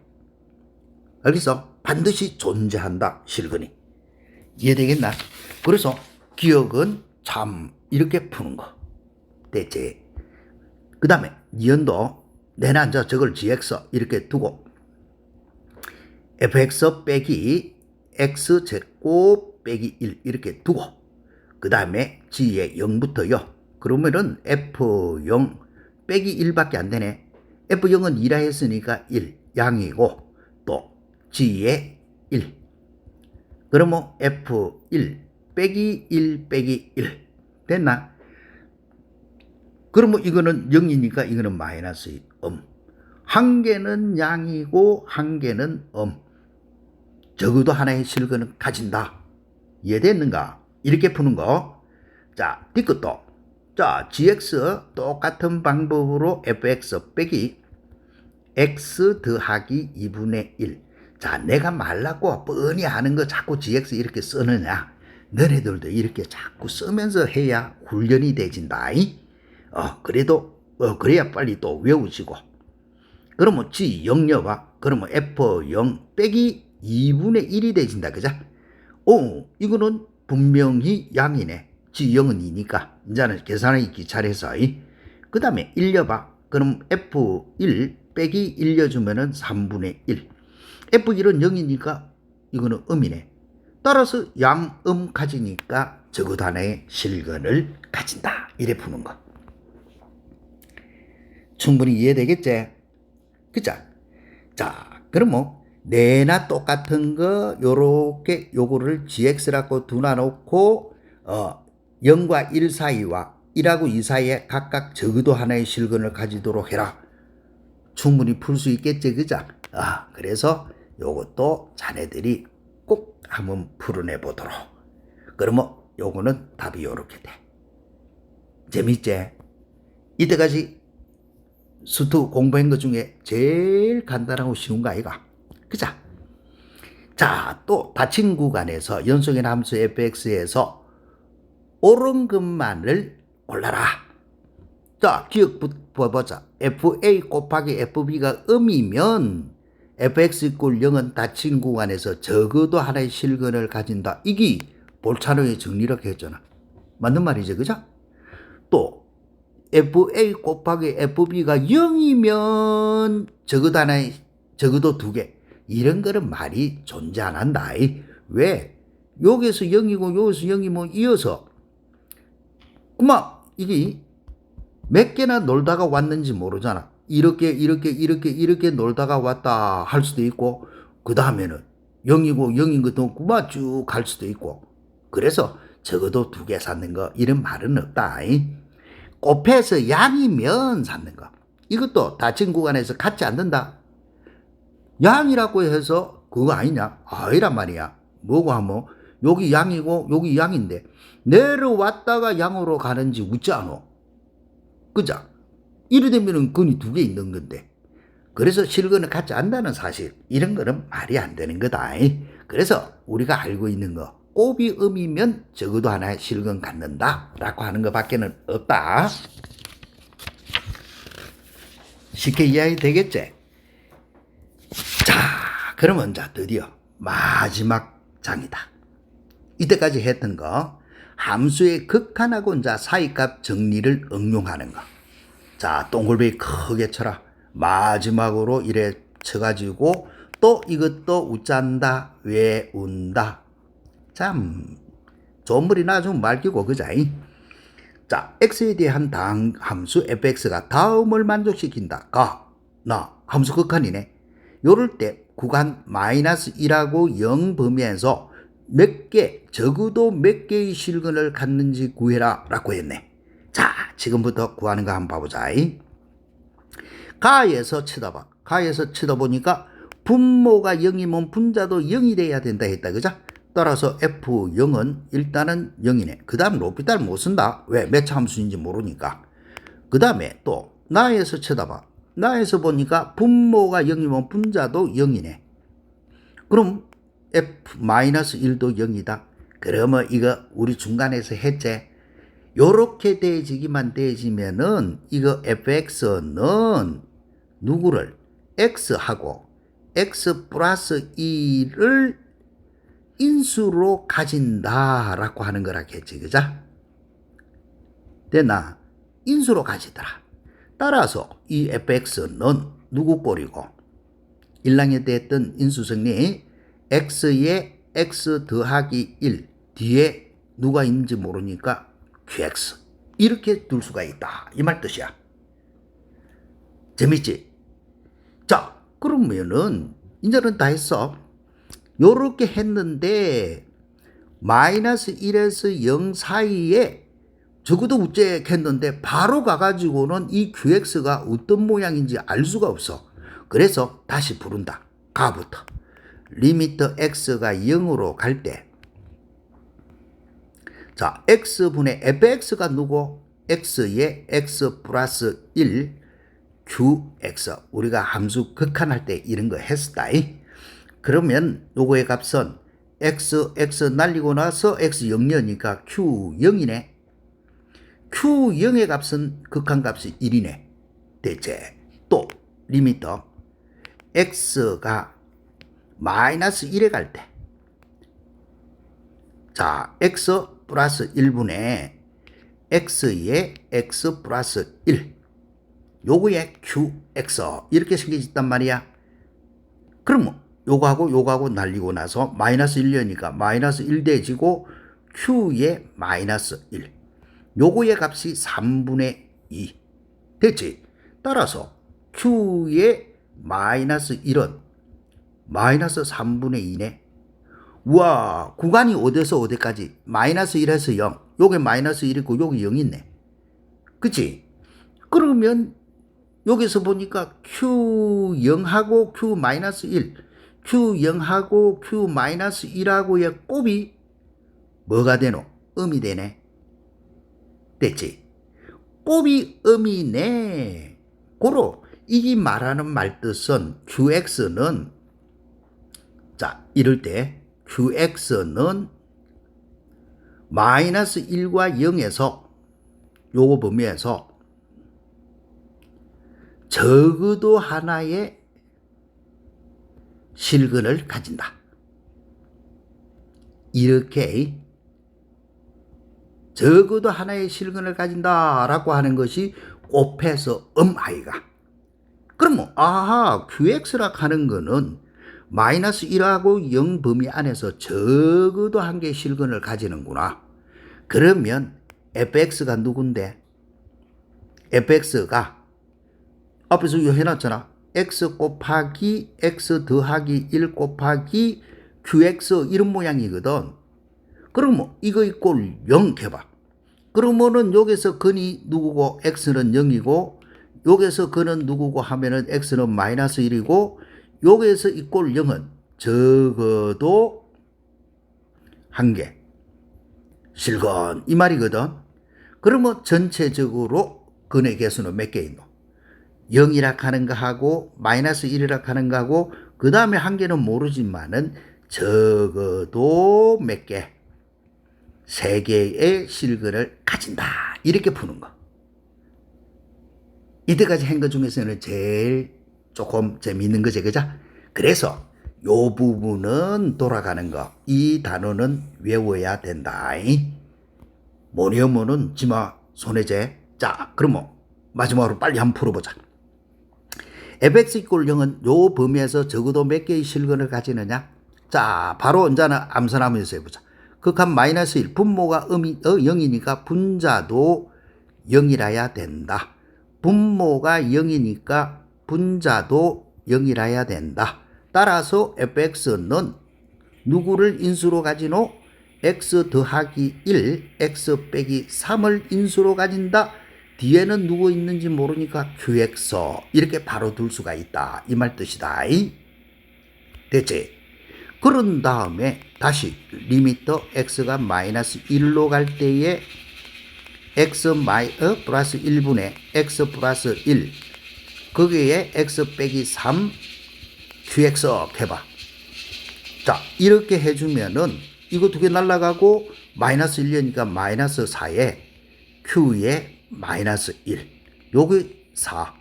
알겠어? 반드시 존재한다 실근이. 이해되겠나? 그래서 기억은 참 이렇게 푸는 거 됐지. 그 다음에 니은도 내는 저걸 gx 이렇게 두고 fx 빼기 x제곱 빼기 1 이렇게 두고 그 다음에 g의 0부터요. 그러면은 f0 빼기 1밖에 안 되네. f0은 2라 했으니까 1 양이고 또 g의 1 그러면 f1 빼기 1 빼기 1 됐나? 그러면 이거는 0이니까 이거는 마이너스 한 개는 양이고 한 개는 적어도 하나의 실근은 가진다. 이해됐는가? 이렇게 푸는 거. 자, 뒤끝도. 자, gx 똑같은 방법으로 fx 빼기 x 더하기 2분의 1. 자, 내가 말랐고 뻔히 하는 거 자꾸 gx 이렇게 쓰느냐? 너네들도 이렇게 자꾸 쓰면서 해야 훈련이 되진다. 그래도 그래야 빨리 또 외우시고. 그러면 g0 여봐. 그러면 f0 빼기 2분의 1이 되진다. 그죠? 이거는 분명히 양이네. g0은 2니까 이제는 계산하기 귀찮아서. 그 다음에 1 여봐. 그럼 f1 빼기 1 여주면은 3분의 1. f1은 0이니까 이거는 음이네. 따라서 양음 가지니까 적어도 하나의 실근을 가진다. 이래 푸는 거. 충분히 이해되겠지? 그죠? 자, 그러면 내나 똑같은 거 요렇게 요거를 gx라고 두놔놓고 0과 1 사이와 1하고 2 사이에 각각 적어도 하나의 실근을 가지도록 해라. 충분히 풀 수 있겠지, 그죠? 그래서 요것도 자네들이 꼭 한번 풀어내 보도록. 그러면 요거는 답이 요렇게 돼. 재밌지? 이때까지 수투 공부한 것 중에 제일 간단하고 쉬운 거 아이가? 그죠? 자, 또 닫힌 구간에서 연속의 함수 fx에서 옳은 것만을 골라라. 자, 기억해보자. fa 곱하기 fb가 음이면 fx 이꼴 0은 닫힌 구간에서 적어도 하나의 실근을 가진다. 이게 볼차노의 정리라고 했잖아. 맞는 말이죠, 그죠? 또 FA 곱하기 FB가 0이면 적어도 2개. 이런 거는 말이 존재 안 한다. 왜? 여기서 0이고 여기서 0이면 이어서 그만 이게 몇 개나 놀다가 왔는지 모르잖아. 이렇게 놀다가 왔다 할 수도 있고 그 다음에는 0이고 0인 것도 그만 쭉 갈 수도 있고 그래서 적어도 2개 쌓는 거 이런 말은 없다. 곱해서 양이면 쌓는 거. 이것도 닫힌 구간에서 같지 않는다. 양이라고 해서 그거 아니냐? 아니란 말이야. 뭐고 하면 여기 양이고 여기 양인데 내려왔다가 양으로 가는지 웃지 않어. 그죠? 이래 되면은 근이 2개 있는 건데. 그래서 실근을 갖지 않는다는 사실. 이런 거는 말이 안 되는 거다. 그래서 우리가 알고 있는 거. 곱이 음이면 적어도 하나의 실근 갖는다. 라고 하는 것밖에는 없다. 쉽게 이해가 되겠지? 자, 그러면 자 드디어 마지막 장이다. 이때까지 했던 거. 함수의 극한하고 이제 사이값 정리를 응용하는 거. 자, 동글베이 크게 쳐라. 마지막으로 이래 쳐가지고 또 이것도 웃잔다, 외운다. 참 좋은 머리 나좀 말기고 그자이. 자, x에 대한 다음 함수 fx가 다음을 만족시킨다. 나 함수 극한이네. 요럴 때 구간 -1하고 0 범위에서 몇 개, 적어도 몇 개의 실근을 갖는지 구해라 라고 했네. 자, 지금부터 구하는 거 한번 봐보자. 가에서 쳐다봐. 가에서 쳐다보니까 분모가 0이면 분자도 0이 돼야 된다 했다. 그죠? 따라서 F0은 일단은 0이네. 그 다음 로피탈 못 쓴다. 왜? 몇 함수인지 모르니까. 그 다음에 또 나에서 쳐다봐. 나에서 보니까 분모가 0이면 분자도 0이네. 그럼 F-1도 0이다. 그러면 이거 우리 중간에서 했지. 요렇게 대지기만 대지면은 이거 fx는 누구를 x하고 x 플러스 2를 인수로 가진다라고 하는 거라 했지. 그죠? 됐나? 인수로 가지더라. 따라서 이 fx는 누구 꼴이고 1학년 때 했던 인수성리 x에 x 더하기 1 뒤에 누가 있는지 모르니까 qx 이렇게 둘 수가 있다. 이 말 뜻이야. 재밌지? 자, 그러면은 이제는 다 했어. 요렇게 했는데 -1에서 0 사이에 적어도 우째 했는데 바로 가가지고는 이 qx가 어떤 모양인지 알 수가 없어. 그래서 다시 부른다. 가부터. 리미터 x가 0으로 갈 때 자, x분의 fx가 누구? x에 x 플러스 1 qx. 우리가 함수 극한할 때 이런 거 했었다. 그러면 요거의 값은 x 날리고 나서 x 0이니까 q 0이네. q 0의 값은 극한값이 1이네. 대체 또 리미터 x가 -1에 갈 때 자, x 플러스 1분의 x에 x 플러스 1 요거에 qx 이렇게 생겨졌단 말이야. 그러면 요거하고 날리고 나서 -1이니까 -1 대지고 q에 -1 요거의 값이 3분의 2 됐지? 따라서 q의 -1은 -3분의 2네. 우와, 구간이 어디서 어디까지? -1에서 0. 요게 -1이고 요게 0 있네. 그치? 그러면 여기서 보니까 Q0하고 Q-1, Q0하고 Q-1하고의 곱이 뭐가 되노? 음이 되네. 됐지? 곱이 음이네. 고로 이게 말하는 말뜻은 QX는 자, 이럴 때 QX는 -1과 0에서 요거 범위에서 적어도 하나의 실근을 가진다. 이렇게 적어도 하나의 실근을 가진다라고 하는 것이 곱해서 아이가. 그러면 아하 QX라 하는 거는 마이너스 1하고 0 범위 안에서 적어도 한 개의 실근을 가지는구나. 그러면 fx가 누군데? fx가 앞에서 이거 해놨잖아. x 곱하기 x 더하기 1 곱하기 qx 이런 모양이거든. 그러면 이거 이꼴 0 해봐. 그러면은 여기서 근이 누구고 x는 0이고 여기서 근은 누구고 하면은 x는 마이너스 1이고 여기에서 이꼴 0은 적어도 한 개 실근 이 말이거든. 그러면 전체적으로 근의 개수는 몇 개 있노? 0이라 하는 거 하고 마이너스 1이라 하는 거 하고 그 다음에 한 개는 모르지만은 적어도 몇 개? 3개의 실근을 가진다. 이렇게 푸는 거. 이때까지 한 것 중에서는 제일 조금 재미있는 거지, 그죠? 그래서 요 부분은 돌아가는 거. 이 단어는 외워야 된다. 뭐니 뭐는 지마 손해제. 자, 그러면 마지막으로 빨리 한번 풀어보자. fx 이꼴 0은 요 범위에서 적어도 몇 개의 실근을 가지느냐? 자, 바로 언제나 암산하면서 해보자. 극한 마이너스 1, 분모가 0이니까 분자도 0이라야 된다. 분모가 0이니까 분자도 0이라야 된다. 따라서 fx는 누구를 인수로 가지노? x 더하기 1, x 빼기 3을 인수로 가진다. 뒤에는 누구 있는지 모르니까 qx 이렇게 바로 둘 수가 있다. 이 말 뜻이다. 됐지? 그런 다음에 다시 리미터 x가 마이너스 1로 갈 때에 x 플러스 1분의 x 플러스 1 거기에 x 빼기 3 qx 해봐. 자, 이렇게 해주면은 이거 두 개 날라가고 마이너스 1이니까 마이너스 4에 q에 마이너스 1 여기 4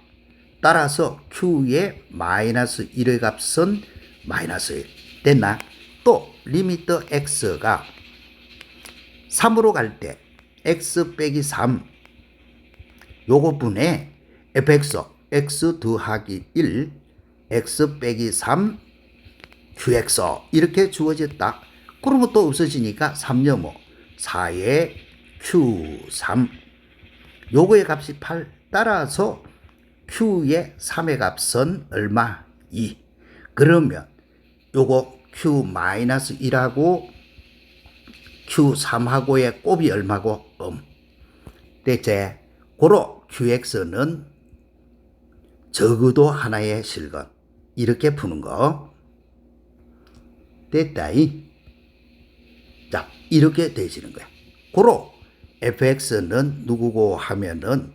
따라서 q에 마이너스 1의 값은 마이너스 1 됐나? 또 리미터 x가 3으로 갈 때 x 빼기 3 요거 분에 fx x 더하기 1 x 빼기 3 qx 이렇게 주어졌다. 그러면 또 없어지니까 3염호 4에 q3 요거의 값이 8 따라서 q의 3의 값은 얼마? 2 그러면 요거 q-1하고 q3하고의 곱이 얼마고? 됐지? 고로 qx는 적어도 하나의 실근 이렇게 푸는 거 됐다. 자, 이렇게 되시는 거야. 고로 fx는 누구고 하면은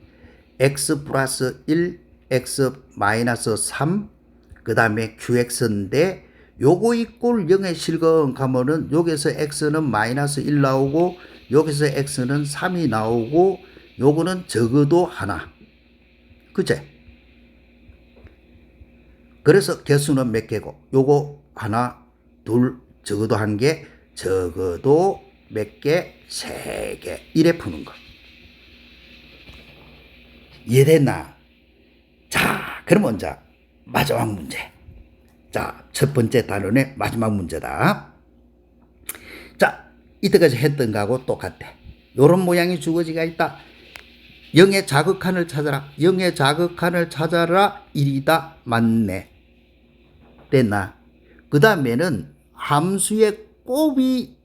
x 플러스 1 x 마이너스 3 그 다음에 qx인데 요거 이꼴 0의 실근 가면은 여기서 x는 마이너스 1 나오고 여기서 x는 3이 나오고 요거는 적어도 하나. 그제? 그래서 개수는 몇 개고 요거 하나 둘 적어도 한 개 적어도 몇 개? 3개 이래 푸는 거. 이해됐나? 자, 그럼 이제 마지막 문제. 자, 첫 번째 단원의 마지막 문제다. 자, 이때까지 했던 거하고 똑같아. 요런 모양이 주어지가 있다. 0의 자극한을 찾아라. 0의 자극한을 찾아라. 1이다. 맞네. 됐나? 그 다음에는 함수의 곱이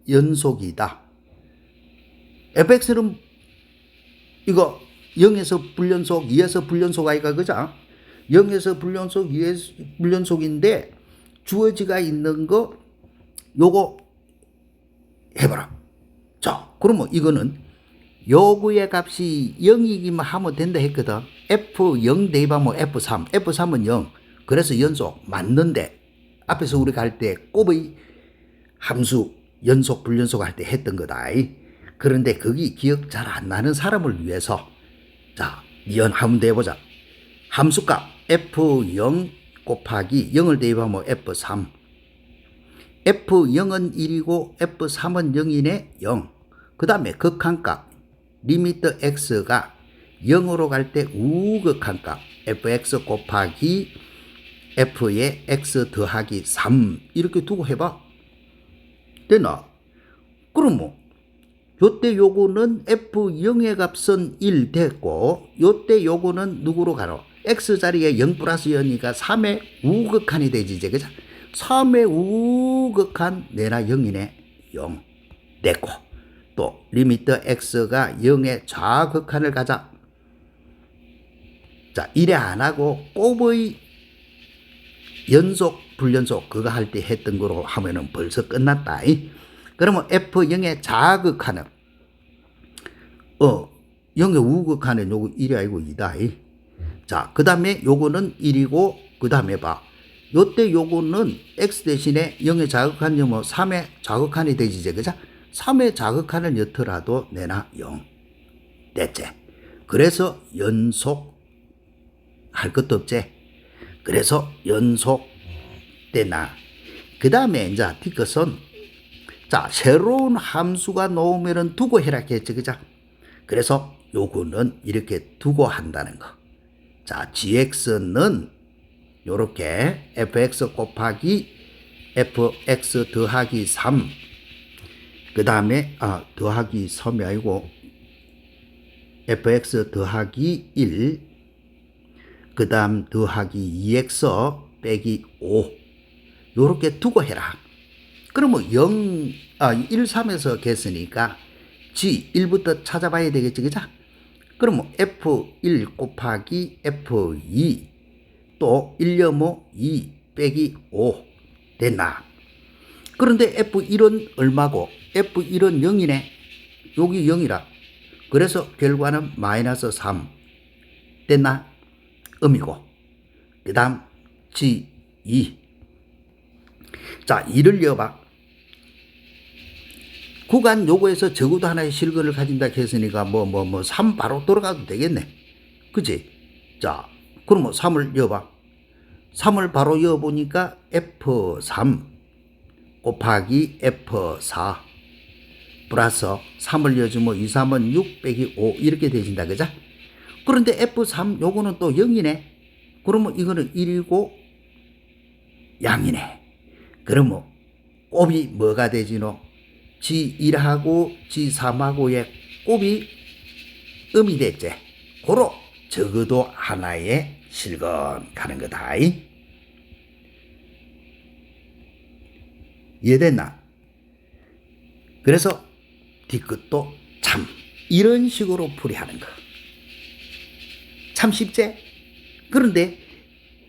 연속이다. fx는 이거 0에서 불연속, 2에서 불연속 아이가 그죠? 0에서 불연속, 2에서 불연속인데 주어지가 있는 거 요거 해봐라. 자, 그러면 이거는 요구의 값이 0이기만 하면 된다 했거든. F0 대입하면 F3, F3은 0. 그래서 연속 맞는데 앞에서 우리가 할 때 곱의 함수 연속 불연속 할 때 했던 거다. 그런데 거기 기억 잘 안 나는 사람을 위해서 자, 이연하면 돼보자. 함수값 F0 곱하기 0을 대입하면 F3. F0은 1이고 F3은 0이네. 0. 그 다음에 극한값 리미트 x가 0으로 갈 때 우극한값 fx 곱하기 f의 x 더하기 3 이렇게 두고 해봐. 되나? 그럼 뭐 요때 요거는 f0의 값은 1 됐고 요때 요거는 누구로 가노? x자리에 0 플러스 0이니까 3의 우극한이 되지 이제 그죠? 3의 우극한 내나 0이네. 0 됐고 또 리미트 x가 0의 좌극한을 가자. 자, 이래 안 하고 곱의 연속 불연속 그거 할 때 했던 거로 하면은 벌써 끝났다. 그러면 f0의 좌극한은 0의 우극한은 요거 1이 아니고 2다. 자, 그 다음에 요거는 1이고 그 다음에 봐. 요때 요거는 x 대신에 0의 좌극한이 뭐 3의 좌극한이 되지 이제 그죠? 3의 좌극한을 넣더라도 내나 0 됐지. 그래서 연속 할 것도 없지. 그래서 연속 되나. 그 다음에 이제 뒤것은 자 새로운 함수가 나오면은 두고 해라 했지 그죠? 그래서 요거는 이렇게 두고 한다는 거. 자 gx는 요렇게 fx 곱하기 fx 더하기 3 그 다음에 더하기 3이 아니고 fx 더하기 1 그 다음 더하기 2x 빼기 5 요렇게 두고 해라. 그러면 1, 3에서 겠으니까 g 1부터 찾아봐야 되겠지 그죠? 그러면 f1 곱하기 f2 또 1여 2 빼기 5 됐나? 그런데 f1은 얼마고? f1은 0이네. 여기 0이라. 그래서 결과는 마이너스 3 됐나? 음이고 그 다음 g2 자 2를 이어봐. 구간 요거에서 적어도 하나의 실근을 가진다 했으니까 3 바로 돌아가도 되겠네 그치? 자 그러면 3을 이어봐. 3을 바로 이어보니까 f3 곱하기 f4 플러스 3을 이어주면 2, 3은 6 빼기 5 이렇게 되진다 그죠? 그런데 f3 요거는 또 0이네. 그러면 이거는 1이고 양이네. 그러면 곱이 뭐가 되지노? g1하고 g3하고의 곱이 음이 됐지. 고로 적어도 하나의 실건 가는 거다. 이해됐나? 그래서 뒤끝도 참 이런 식으로 풀이하는 거. 참 쉽지? 그런데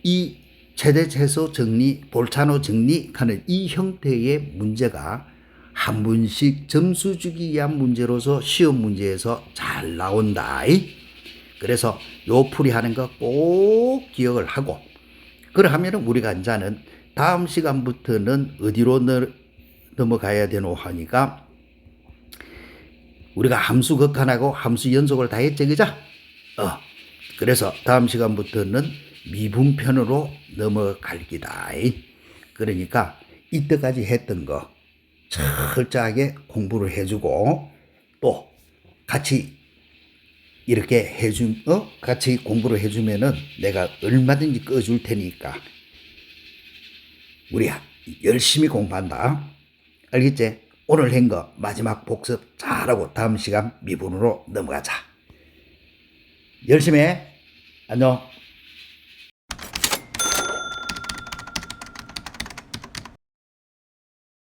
이 최대 최소 정리, 볼차노 정리하는 이 형태의 문제가 한 번씩 점수 주기 위한 문제로서 시험 문제에서 잘 나온다. 그래서 요 풀이하는 거 꼭 기억을 하고 그러하면 우리가 이제는 다음 시간부터는 어디로 넘어가야 되노 하니까 우리가 함수 극한하고 함수 연속을 다 했지 그죠? 그래서 다음 시간부터는 미분편으로 넘어갈 기다. 그러니까 이때까지 했던 거 철저하게 공부를 해주고 또 같이 이렇게 같이 공부를 해주면은 내가 얼마든지 꺼줄 테니까 우리 열심히 공부한다. 알겠지? 오늘 한 거 마지막 복습 잘하고 다음 시간 미분으로 넘어가자. 열심히 해. 안녕.